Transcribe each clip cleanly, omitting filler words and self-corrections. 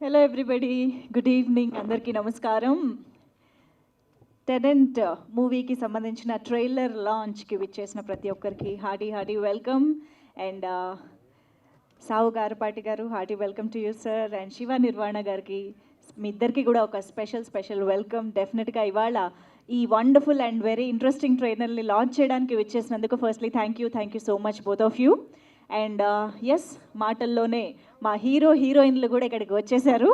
Hello everybody, good evening. అందరికీ నమస్కారం. Tenant మూవీకి సంబంధించిన ట్రైలర్ లాంచ్కి విచ్చేసిన ప్రతి ఒక్కరికి hearty welcome. And Savu Garapati garu, hearty welcome to you sir. And Shiva Nirvana గారికి, మీ ఇద్దరికి కూడా ఒక స్పెషల్ వెల్కమ్. డెఫినెట్గా ఇవాళ ఈ వండర్ఫుల్ అండ్ వెరీ ఇంట్రెస్టింగ్ ట్రైలర్ని లాంచ్ చేయడానికి విచ్చేసినందుకు firstly thank you so much both of you. And yes, మాటల్లోనే మా హీరోయిన్లు కూడా ఇక్కడికి వచ్చేసారు.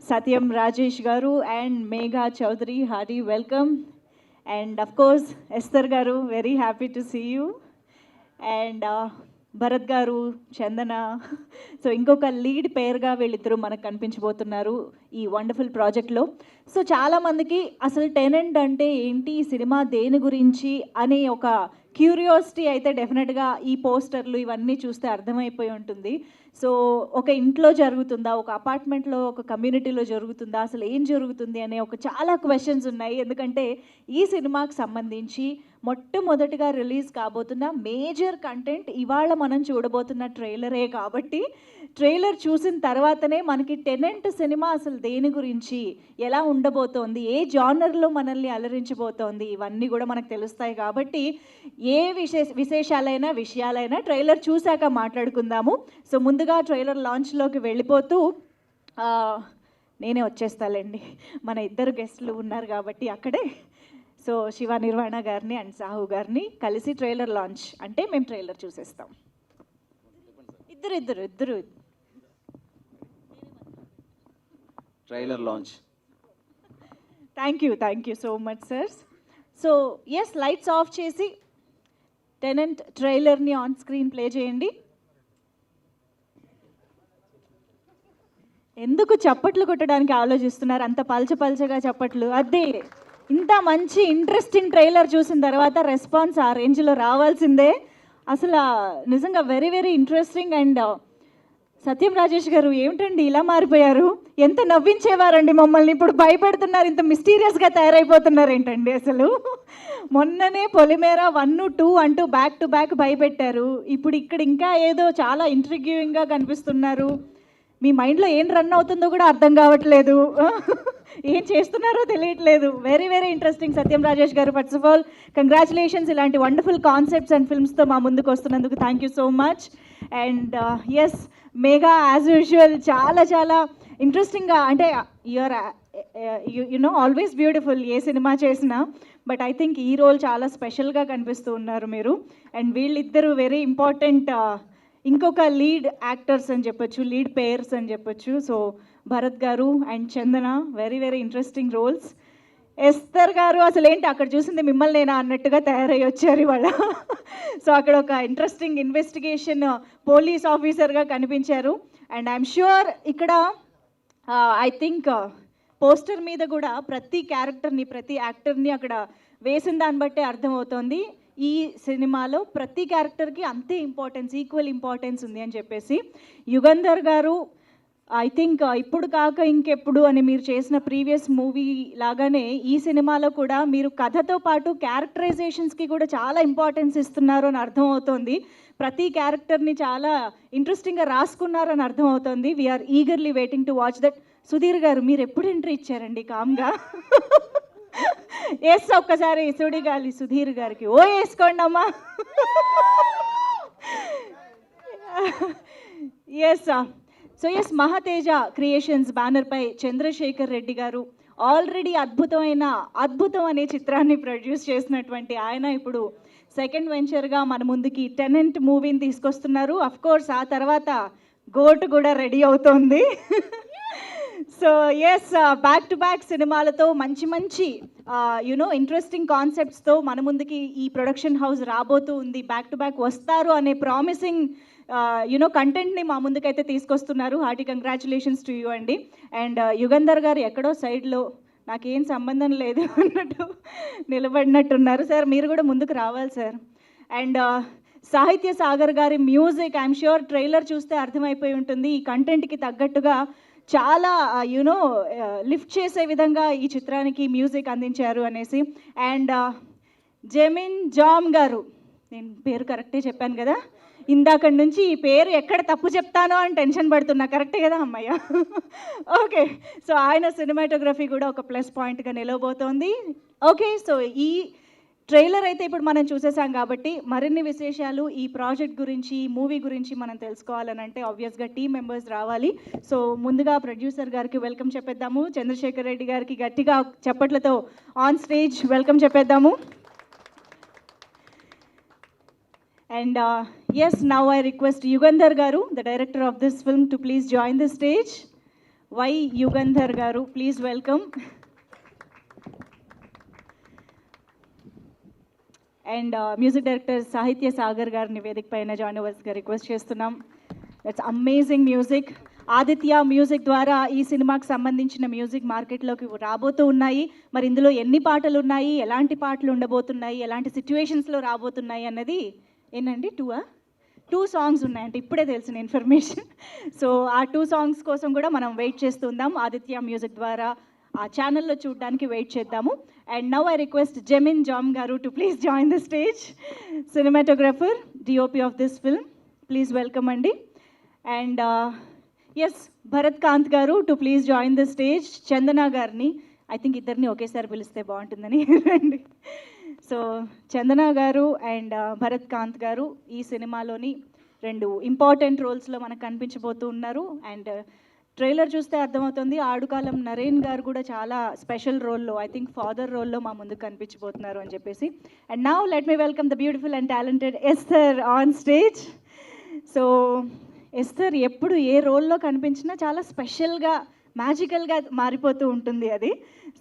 Satyam Rajesh garu and Megha Chaudhary, hearty welcome. And of course Esther garu, very happy to see you. And Bharat garu, Chandana. So ఇంకొక లీడ్ పేరుగా వీళ్ళిద్దరూ మనకు కనిపించబోతున్నారు ఈ వండర్ఫుల్ ప్రాజెక్ట్లో. సో చాలామందికి అసలు టెనెంట్ అంటే ఏంటి, ఈ సినిమా దేని గురించి అనే ఒక క్యూరియాసిటీ అయితే డెఫినెట్గా ఈ పోస్టర్లు ఇవన్నీ చూస్తే అర్థమైపోయి ఉంటుంది. సో ఒక ఇంట్లో జరుగుతుందా, ఒక అపార్ట్మెంట్లో, ఒక కమ్యూనిటీలో జరుగుతుందా, అసలు ఏం జరుగుతుంది అనే ఒక చాలా క్వశ్చన్స్ ఉన్నాయి. ఎందుకంటే ఈ సినిమాకి సంబంధించి మొట్టమొదటిగా రిలీజ్ కాబోతున్న మేజర్ కంటెంట్ ఇవాళ మనం చూడబోతున్న ట్రైలరే. కాబట్టి ట్రైలర్ చూసిన తర్వాతనే మనకి టెనెంట్ సినిమా అసలు దేని గురించి, ఎలా ఉండబోతోంది, ఏ జానర్లో మనల్ని అలరించబోతోంది, ఇవన్నీ కూడా మనకు తెలుస్తాయి. కాబట్టి ఏ విషయాలైనా ట్రైలర్ చూశాక మాట్లాడుకుందాము. సో ముందుగా ట్రైలర్ లాంచ్లోకి వెళ్ళిపోతూ నేనే వచ్చేస్తాలేండి, మన ఇద్దరు గెస్ట్లు ఉన్నారు కాబట్టి అక్కడే. సో శివ నిర్వాణ గారిని అండ్ సాహు గారిని కలిసి ట్రైలర్ లాంచ్ అంటే మేము ట్రైలర్ చూసేస్తాం. ఇద్దరు trailer launch. Thank you so much sir. So yes, lights off చేసి టెనెంట్ ట్రైలర్ని ఆన్ స్క్రీన్ ప్లే చేయండి. ఎందుకు చప్పట్లు కొట్టడానికి ఆలోచిస్తున్నారు, అంత పల్చగా చప్పట్లు? అదే, ఇంత మంచి ఇంట్రెస్టింగ్ ట్రైలర్ చూసిన తర్వాత రెస్పాన్స్ ఆ రేంజ్లో రావాల్సిందే. అసలు నిజంగా వెరీ ఇంట్రెస్టింగ్. అండ్ సత్యం రాజేష్ గారు ఏమిటండి ఇలా మారిపోయారు? ఎంత నవ్వించేవారండి మమ్మల్ని, ఇప్పుడు భయపెడుతున్నారు, ఇంత మిస్టీరియస్గా తయారైపోతున్నారు ఏంటండి అసలు? మొన్ననే పొలిమేర 1, 2 అంటూ బ్యాక్ టు బ్యాక్ భయపెట్టారు. ఇప్పుడు ఇక్కడ ఇంకా ఏదో చాలా ఇంట్రిగ్యూయింగ్గా కనిపిస్తున్నారు. మీ మైండ్లో ఏం రన్ అవుతుందో కూడా అర్థం కావట్లేదు, ఏం చేస్తున్నారో తెలియట్లేదు. Very interesting Satyam Rajesh garu. First of all congratulations, ఇలాంటి వండర్ఫుల్ కాన్సెప్ట్స్ అండ్ ఫిల్మ్స్తో మా ముందుకు వస్తున్నందుకు thank you so much. And yes, Megha as usual చాలా ఇంట్రెస్టింగ్గా, అంటే యునో ఆల్వేస్ బ్యూటిఫుల్ ఏ సినిమా చేసినా, బట్ ఐ థింక్ ఈ రోల్ చాలా స్పెషల్గా కనిపిస్తూ ఉన్నారు మీరు. అండ్ వీళ్ళిద్దరూ వెరీ ఇంపార్టెంట్ ఇంకొక లీడ్ యాక్టర్స్ అని చెప్పొచ్చు, లీడ్ పేర్స్ అని చెప్పొచ్చు. So Bharat garu and Chandana, very interesting roles. Esther garu అసలు ఏంటి అక్కడ చూసింది మిమ్మల్ని నేనా అన్నట్టుగా తయారై వచ్చారు ఇవాళ. సో అక్కడ ఒక ఇంట్రెస్టింగ్ ఇన్వెస్టిగేషన్ పోలీస్ ఆఫీసర్గా కనిపించారు. అండ్ ఐఎమ్ ష్యూర్ ఇక్కడ ఐ థింక్ పోస్టర్ మీద కూడా ప్రతి క్యారెక్టర్ని, ప్రతి యాక్టర్ని అక్కడ వేసిన దాన్ని బట్టే అర్థమవుతోంది ఈ సినిమాలో ప్రతి క్యారెక్టర్కి అంతే ఈక్వల్ ఇంపార్టెన్స్ ఉంది అని చెప్పేసి. యుగంధర్ గారు ఐ థింక్ ఇప్పుడు కాక ఇంకెప్పుడు అని మీరు చేసిన ప్రీవియస్ మూవీ లాగానే ఈ సినిమాలో కూడా మీరు కథతో పాటు క్యారెక్టరైజేషన్స్కి కూడా చాలా ఇంపార్టెన్స్ ఇస్తున్నారు అని అర్థమవుతోంది. ప్రతి క్యారెక్టర్ని చాలా ఇంట్రెస్టింగ్గా రాసుకున్నారు అని అర్థమవుతుంది. We're eagerly waiting to watch that. Sudheer గారు, మీరు ఎప్పుడు ఎంట్రీ ఇచ్చారండి కామ్గా? ఎస్, ఒక్కసారి సుడిగాలి సుధీర్ గారికి ఓ వేసుకోండి అమ్మా. Yes, so yes, Mahateja creations బ్యానర్పై చంద్రశేఖర్ రెడ్డి గారు ఆల్రెడీ అద్భుతం అనే చిత్రాన్ని ప్రొడ్యూస్ చేసినటువంటి ఆయన ఇప్పుడు సెకండ్ వెంచర్గా మన ముందుకి టెనెంట్ మూవీని తీసుకొస్తున్నారు. అఫ్ కోర్స్ ఆ తర్వాత గోట్ కూడా రెడీ అవుతోంది. So yes, back to back సినిమాలతో మంచి యునో ఇంట్రెస్టింగ్ కాన్సెప్ట్స్తో మన ముందుకి ఈ ప్రొడక్షన్ హౌస్ రాబోతూ ఉంది. బ్యాక్ టు బ్యాక్ వస్తారు అనే ప్రామిసింగ్ యునో కంటెంట్ని మా ముందుకైతే తీసుకొస్తున్నారు. హార్టీ కంగ్రాచులేషన్స్ టు యూ అండి. అండ్ యుగంధర్ గారు ఎక్కడో సైడ్లో నాకేం సంబంధం లేదు అన్నట్టు నిలబడినట్టున్నారు. సార్ మీరు కూడా ముందుకు రావాలి సార్. అండ్ సాహిత్య సాగర్ గారి మ్యూజిక్, ఐఎమ్ ష్యూర్ ట్రైలర్ చూస్తే అర్థమైపోయి ఉంటుంది ఈ కంటెంట్కి తగ్గట్టుగా చాలా యునో లిఫ్ట్ చేసే విధంగా ఈ చిత్రానికి మ్యూజిక్ అందించారు అనేసి. అండ్ జెమిన్ జామ్ గారు, నేను పేరు కరెక్టే చెప్పాను కదా? ఇందాక నుంచి ఈ పేరు ఎక్కడ తప్పు చెప్తానో అని టెన్షన్ పడుతున్నా. కరెక్టే కదా అమ్మయ్య? ఓకే. సో ఆయన సినిమాటోగ్రఫీ కూడా ఒక ప్లస్ పాయింట్గా నిలవబోతోంది. ఓకే. సో ఈ ట్రైలర్ అయితే ఇప్పుడు మనం చూసేసాం కాబట్టి మరిన్ని విశేషాలు ఈ ప్రాజెక్ట్ గురించి, ఈ మూవీ గురించి మనం తెలుసుకోవాలనంటే ఆబ్వియస్గా టీమ్ మెంబర్స్ రావాలి. సో ముందుగా ప్రొడ్యూసర్ గారికి వెల్కమ్ చెప్పేద్దాము. చంద్రశేఖర్ రెడ్డి గారికి గట్టిగా చప్పట్లతో ఆన్ స్టేజ్ వెల్కమ్ చెప్పేద్దాము. And yes, now I request Yugandhar Garu, the director of this film, to please join the stage. Why Yugandhar Garu, please welcome. And music director Sahitya Sagar Garni Vedik Paina join అవ్వాల్సిగా request చేస్తున్నాం. That's amazing music. Aditya music ద్వారా ఈ సినిమాకి సంబంధించిన music మార్కెట్లోకి రాబోతూ ఉన్నాయి. మరి ఇందులో ఎన్ని పాటలు ఉన్నాయి, ఎలాంటి పాటలు ఉండబోతున్నాయి, ఎలాంటి సిచ్యువేషన్స్లో రాబోతున్నాయి అన్నది ఏంటండి 2 సాంగ్స్ ఉన్నాయంటే ఇప్పుడే తెలిసిన ఇన్ఫర్మేషన్. సో ఆ 2 సాంగ్స్ కోసం కూడా మనం వెయిట్ చేస్తుందాం. ఆదిత్య మ్యూజిక్ ద్వారా ఆ ఛానల్లో చూడడానికి వెయిట్ చేద్దాము. And now I request Jemin Jam garu to please join the stage. Cinematographer, DOP of this film, please welcome అండి. And yes Bharat Kanth garu to please join the stage. Chandana గారిని ఐ థింక్ ఇద్దరిని ఒకేసారి పిలిస్తే బాగుంటుందని రండి. సో చందన గారు అండ్ భరత్ కాంత్ గారు ఈ సినిమాలోని 2 ఇంపార్టెంట్ రోల్స్లో మనకు కనిపించబోతూ ఉన్నారు. అండ్ ట్రైలర్ చూస్తే అర్థమవుతుంది ఆడుకాలం నరేన్ గారు కూడా చాలా స్పెషల్ రోల్లో, ఐ థింక్ ఫాదర్ రోల్లో మా ముందుకు కనిపించబోతున్నారు అని చెప్పేసి. And now let me welcome the beautiful and talented ఎస్థర్ on stage. So ఎస్థర్ ఎప్పుడు ఏ రోల్లో కనిపించినా చాలా స్పెషల్గా, మ్యాజికల్గా మారిపోతూ ఉంటుంది అది.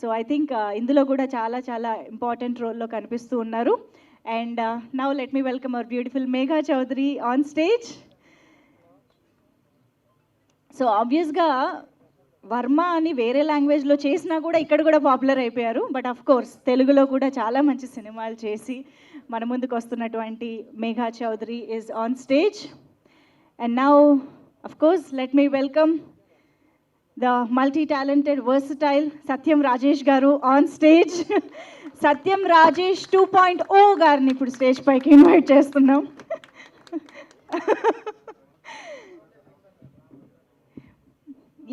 సో ఐ థింక్ ఇందులో కూడా చాలా చాలా ఇంపార్టెంట్ రోల్లో కనిపిస్తూ ఉన్నారు. And now let me welcome our beautiful Megha Chaudhary on stage. So ఆబ్వియస్గా వర్మ అని వేరే లాంగ్వేజ్లో చేసినా కూడా ఇక్కడ కూడా పాపులర్ అయిపోయారు. బట్ ఆఫ్ కోర్స్ తెలుగులో కూడా చాలా మంచి సినిమాలు చేసి మన ముందుకు వస్తున్నటువంటి Megha Chaudhary is on stage. And now of course let me welcome the multi-talented, versatile Satyam Rajesh garu on stage. Satyam Rajesh 2.0 గారిని ఇప్పుడు స్టేజ్ పైకి ఇన్వైట్ చేస్తున్నాం.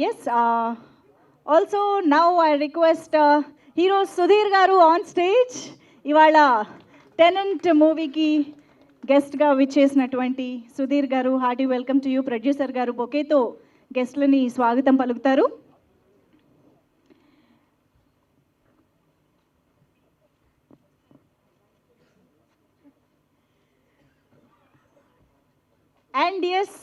Yes, also now I request hero Sudhir garu on stage. ఇవాళ tenant మూవీకి గెస్ట్గా విచ్చేసినటువంటి Sudheer garu, hearty welcome to you. Producer garu బొకేతో గెస్ట్లని స్వాగతం పలుకుతారు. And yes,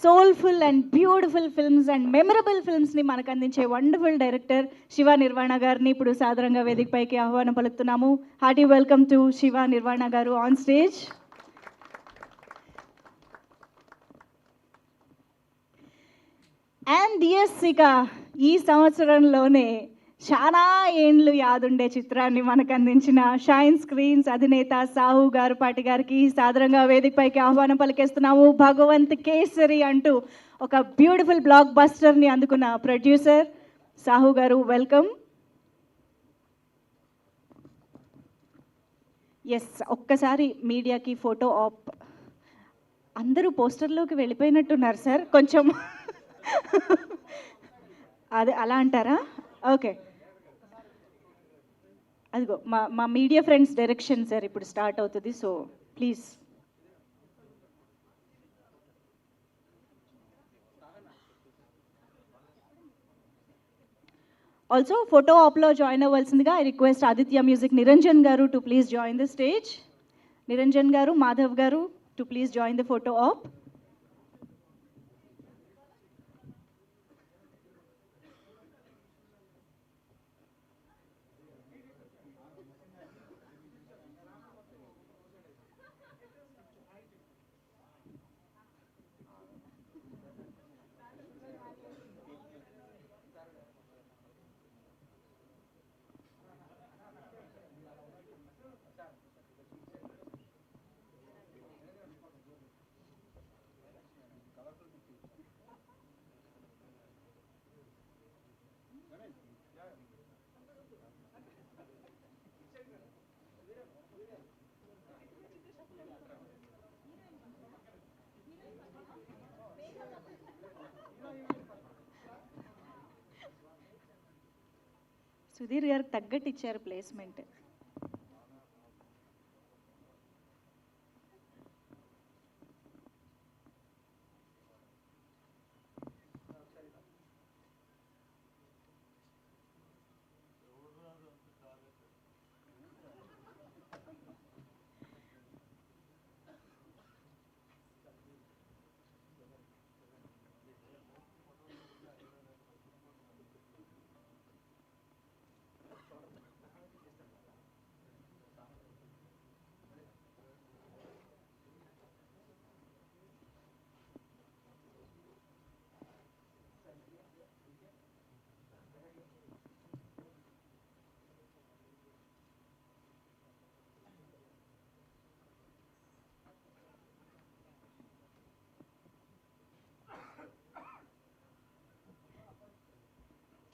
soulful and beautiful films and memorable ఫిల్మ్స్ని మనకు అందించే వండర్ఫుల్ డైరెక్టర్ శివ నిర్వాణ గారిని ఇప్పుడు సాదరంగా వేదికపైకి ఆహ్వానం పలుకుతున్నాము. Hearty welcome to Shiva Nirvana గారు ఆన్ స్టేజ్. అండ్ ఎస్, ఇక ఈ సంవత్సరంలోనే చాలా ఏండ్లు యాదుండే చిత్రాన్ని మనకు అందించిన షైన్ స్క్రీన్స్ అధినేత సాహు గారుపాటి గారికి సాదరంగా వేదికపైకి ఆహ్వానం పలికేస్తున్నాము. భగవంత్ కేసరి అంటూ ఒక బ్యూటిఫుల్ బ్లాక్ బస్టర్ని అందుకున్న ప్రొడ్యూసర్ సాహు గారు, వెల్కమ్. ఎస్, ఒక్కసారి మీడియాకి ఫోటో ఆప్. అందరూ పోస్టర్లోకి వెళ్ళిపోయినట్టున్నారు సార్, కొంచెం అదే అలా అంటారా? ఓకే, అదిగో మా మీడియా ఫ్రెండ్స్ డైరెక్షన్ సార్ ఇప్పుడు స్టార్ట్ అవుతుంది. So please. ఆల్సో ఫోటో ఆప్లో జాయిన్ అవ్వాల్సిందిగా I request Aditya music Niranjan garu to please join the stage. Niranjan garu, Madhav garu to please join the photo op. Sudheer గారికి తగ్గట్టు ఇచ్చారు ప్లేస్మెంట్.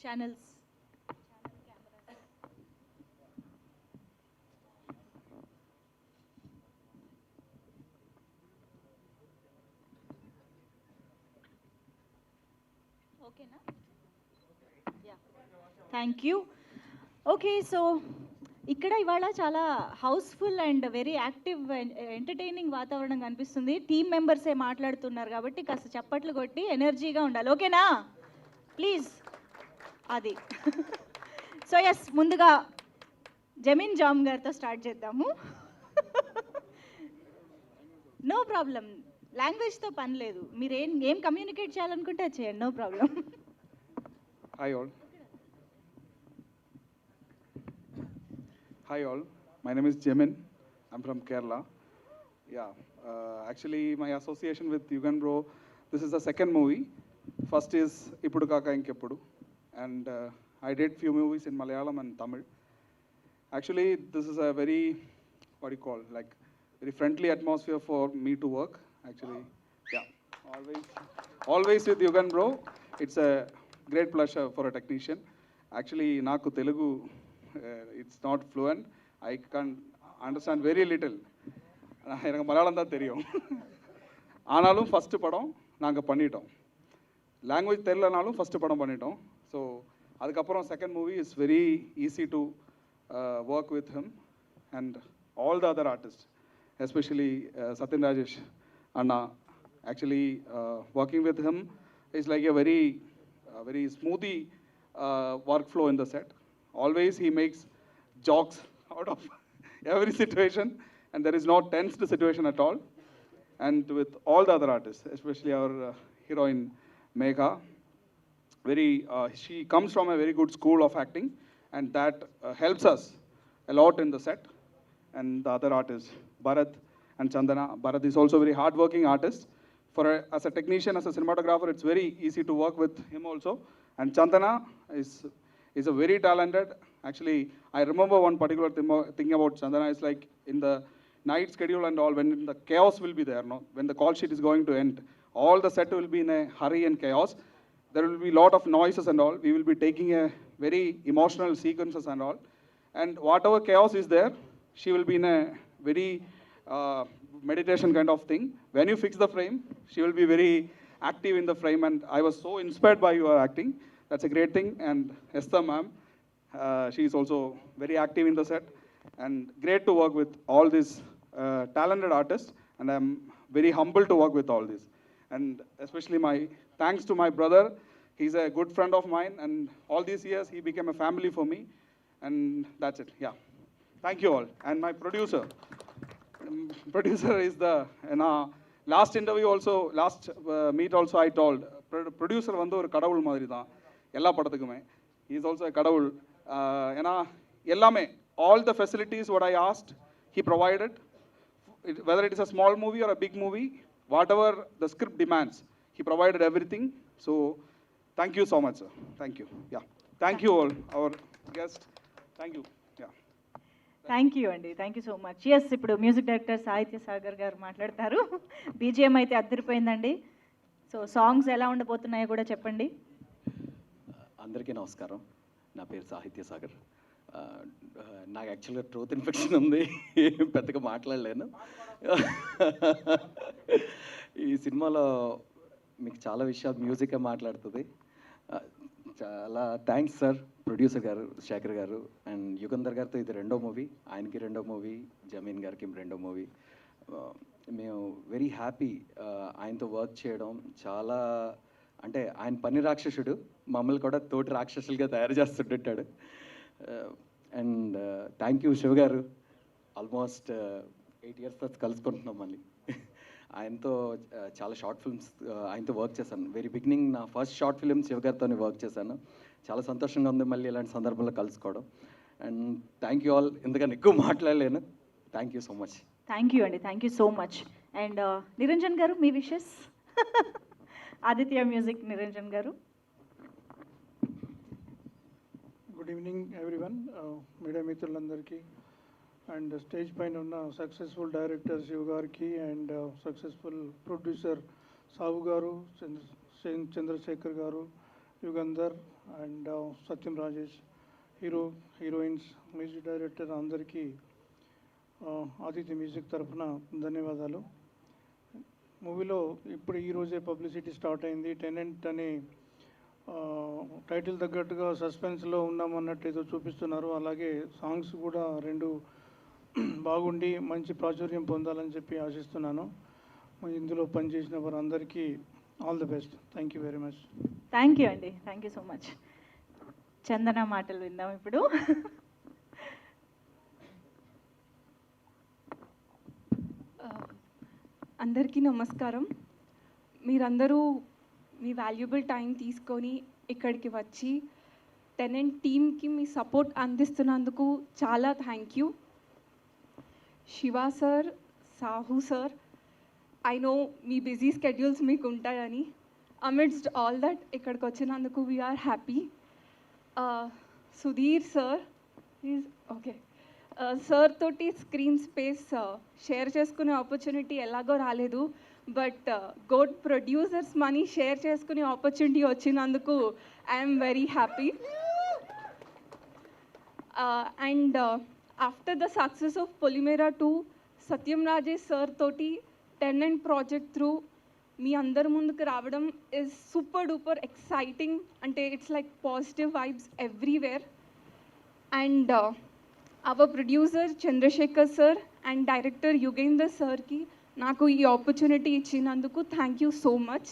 ఛానల్స్ ఓకేనా? Yeah, thank you. Okay, so ఇక్కడ ఇవాళ చాలా housefull and very active entertaining వాతావరణం కనిపిస్తుంది. టీమ్ మెంబర్సే మాట్లాడుతున్నారు కాబట్టి కాస్త చప్పట్లు కొట్టి ఎనర్జీగా ఉండాలి. ఓకేనా? ప్లీజ్. అది సో ఎస్, ముందుగా జమీన్ జామ్ గారితో స్టార్ట్ చేద్దాము. నో ప్రాబ్లం, లాంగ్వేజ్తో పని లేదు. మీరు ఏం కమ్యూనికేట్ చేయాలనుకుంటే అది చేయండి, no problem. Hi all. Hi all. My name is Jemin. I'm from Kerala. Yeah. Actually, my association with Yugan Bro, this is the second movie. First is Ippudu Kaka Inkeppudu. And I did few movies in Malayalam and Tamil. Actually, this is a very, what do you call, like, very friendly atmosphere for me to work. Actually, yeah. Always with Yugan Bro. It's a great pleasure for a technician. Actually, Naku Telugu, it's not fluent. I can understand very little. எனக்கு மலையாளம் தான் தெரியும். ஆனாலும் first படம் நாங்கள் பண்ணிட்டோம். Language தெரியலனாலும் first படம் பண்ணிட்டோம். ஸோ அதுக்கப்புறம் second movie is very easy to work with him and all the other artist, especially Sathyan Rajesh அண்ணா. Actually, working with him is like a very smoothie workflow in the set. Always he makes jokes out of every situation, and there is no tensed situation at all. And with all the other artists, especially our heroine Megha, she comes from a very good school of acting, and that helps us a lot in the set. And the other artists, Bharat and Chandana. Bharat is also a very hard-working artist. As a technician, as a cinematographer, it's very easy to work with him also. And Chandana is a very talented. Actually, I remember one particular thing about Chandana is like in the night schedule and all, when the chaos will be there, no? When the call sheet is going to end, all the set will be in a hurry and chaos. There will be a lot of noises and all. We will be taking a very emotional sequences and all. And whatever chaos is there, she will be in a very meditation kind of thing. When you fix the frame, she will be very active in the frame, and I was so inspired by your acting. That's a great thing. And Esther ma'am, she is also very active in the set, and great to work with all these talented artists, and I'm very humbled to work with all this. And especially my thanks to my brother. He's a good friend of mine, and all these years he became a family for me, and that's it. Yeah, thank you all. And my producer is the last interview also, last meet also I told producer வந்து ஒரு கடவுள் மாதிரி தான் எல்லா படத்துக்குமே. he is also a கடவுள். ஏன்னா எல்லாமே all the facilities what I asked he provided, whether it is a small movie or a big movie, whatever the script demands, he provided everything. So thank you so much, sir. Thank you. Yeah, thank you all our guests. Thank you. Yeah, thank you అండి, thank you so much. Yes, ఇప్పుడు music director Sahitya Sagar గారు మాట్లాడతారు. BGM అయితే అద్దరిపోయిందండి. So songs ఎలా ఉండబోతున్నాయో కూడా చెప్పండి. అందరికీ నమస్కారం. నా పేరు సాహిత్య సాగర్. నాకు యాక్చువల్గా ట్రూత్ ఇన్ఫెక్షన్ ఉంది, పెద్దగా మాట్లాడలేను. ఈ సినిమాలో మీకు చాలా విషయాలు మ్యూజికే మాట్లాడుతుంది. చాలా థ్యాంక్స్ సార్, ప్రొడ్యూసర్ గారు శేఖర్ గారు అండ్ యుగంధర్ గారితో ఇది రెండో మూవీ, ఆయనకి రెండో మూవీ, జమీన్ గారికి రెండో మూవీ. మేము వెరీ హ్యాపీ ఆయనతో వర్క్ చేయడం. చాలా అంటే ఆయన పని రాక్షసుడు, మమ్మల్ని కూడా తోటి రాక్షసులుగా తయారు చేస్తుంటాడు. అండ్ థ్యాంక్ యూ శివ గారు, ఆల్మోస్ట్ 8 years తర్వాత కలుసుకుంటున్నాం మళ్ళీ. ఆయనతో చాలా షార్ట్ ఫిల్మ్స్ ఆయనతో వర్క్ చేశాను. వెరీ బిగినింగ్ నా ఫస్ట్ షార్ట్ ఫిల్మ్ శివ గారితోనే వర్క్ చేశాను. చాలా సంతోషంగా ఉంది మళ్ళీ ఇలాంటి సందర్భంలో కలుసుకోవడం. And thank you all. ఎందుకని ఎక్కువ మాట్లాడలేను. Thank you so much. Thank you అండి, thank you so much. And Niranjan garu మీ wishes. Aditya music Niranjan garu. Good evening everyone, media మిత్రులందరికీ అండ్ స్టేజ్ పైన ఉన్న సక్సెస్ఫుల్ డైరెక్టర్ శివ్ గారికి అండ్ సక్సెస్ఫుల్ ప్రొడ్యూసర్ సావు గారు, చంద్రశేఖర్ గారు, Yugandhar and Satyam Rajesh, heroines, music director అందరికీ ఆదిత్య మ్యూజిక్ తరఫున ధన్యవాదాలు. మూవీలో ఇప్పుడు ఈరోజే పబ్లిసిటీ స్టార్ట్ అయింది. టెనెంట్ అనే టైటిల్ తగ్గట్టుగా సస్పెన్స్లో ఉన్నామన్నట్టు ఏదో చూపిస్తున్నారు. అలాగే సాంగ్స్ కూడా రెండు బాగుండి మంచి ప్రాచుర్యం పొందాలని చెప్పి ఆశిస్తున్నాను. ఇందులో పనిచేసిన వారందరికీ all the best. Thank you very much. Thank you అండి, థ్యాంక్ యూ సో మచ్. చందన మాటలు విందాం ఇప్పుడు. అందరికీ నమస్కారం. మీరందరూ మీ వాల్యుబుల్ టైం తీసుకొని ఇక్కడికి వచ్చి టెనెంట్ టీమ్కి మీ సపోర్ట్ అందిస్తున్నందుకు చాలా thank you. Shiva sir, Sahu sir, I know మీ బిజీ స్కెడ్యూల్స్ మీకు ఉంటాయని. అమిడ్స్ట్ ఆల్ దట్ ఇక్కడికి వచ్చినందుకు we're happy. Sudheer sir is okay. Sir తోటి స్క్రీన్ స్పేస్ షేర్ చేసుకునే ఆపర్చునిటీ ఎలాగో రాలేదు, but good producers money share చేసుకునే ఆపర్చునిటీ వచ్చినందుకు I'm very happy. And after the success of Polimera 2, Satyam Rajesh sir తోటి టెనెంట్ ప్రాజెక్ట్ త్రూ మీ అందరి ముందుకు రావడం ఇస్ సూపర్ డూపర్ ఎక్సైటింగ్. అంటే it's like positive vibes everywhere. And our producer Chandrasekhar sir and director Yugender సార్కి నాకు ఈ ఆపర్చునిటీ ఇచ్చినందుకు thank you so much.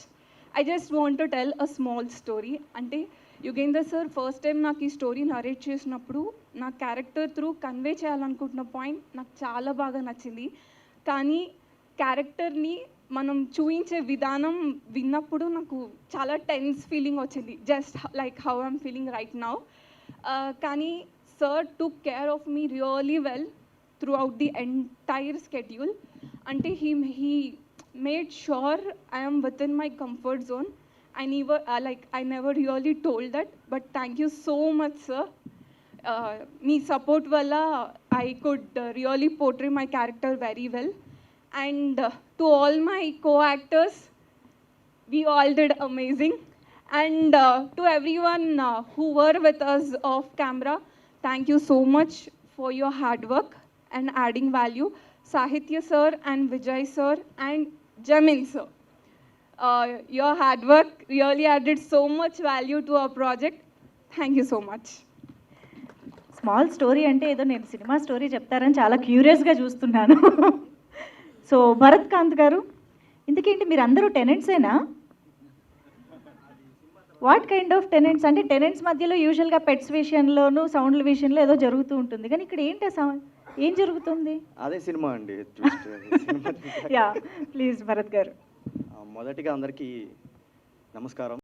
I just want to tell a small story. అంటే యుగేందర్ సార్ ఫస్ట్ టైం నాకు ఈ story narrate చేసినప్పుడు నా క్యారెక్టర్ త్రూ కన్వే చేయాలనుకుంటున్న పాయింట్ నాకు చాలా బాగా నచ్చింది. కానీ క్యారెక్టర్ని మనం చూపించే విధానం విన్నప్పుడు నాకు చాలా టెన్స్ ఫీలింగ్ వచ్చింది, just like how I'm feeling right now. కానీ sir took care of me really well throughout the entire schedule. Ante he made sure I am within my comfort zone. I never really told that, but thank you so much sir. Me support valla I could really portray my character very well. And to all my co-actors, we all did amazing. And to everyone who were with us off camera, thank you so much for your hard work and adding value. Sahitya sir and Vijay sir and Jamin sir, your hard work really added so much value to our project. Thank you so much. Small story అంటే ఏదో నేను cinema story చెప్తారని చాలా క్యూరియస్గా చూస్తున్నాను. So Bharat Kanth గారు, ఇంతకేంటి మీరు అందరూ టెనెంట్సేనా? What kind of tenants? అంటే టెనెంట్స్ మధ్యలో యూజువల్గా పెట్స్ విషయంలోనూ సౌండ్ల విషయంలో ఏదో జరుగుతూ ఉంటుంది, కానీ ఇక్కడ ఏంటి ఏం జరుగుతుంది? అదే సినిమా అండి, ట్విస్ట్. యా ప్లీజ్ భరత్ గారు. మొదటిగా అందరికీ నమస్కారం.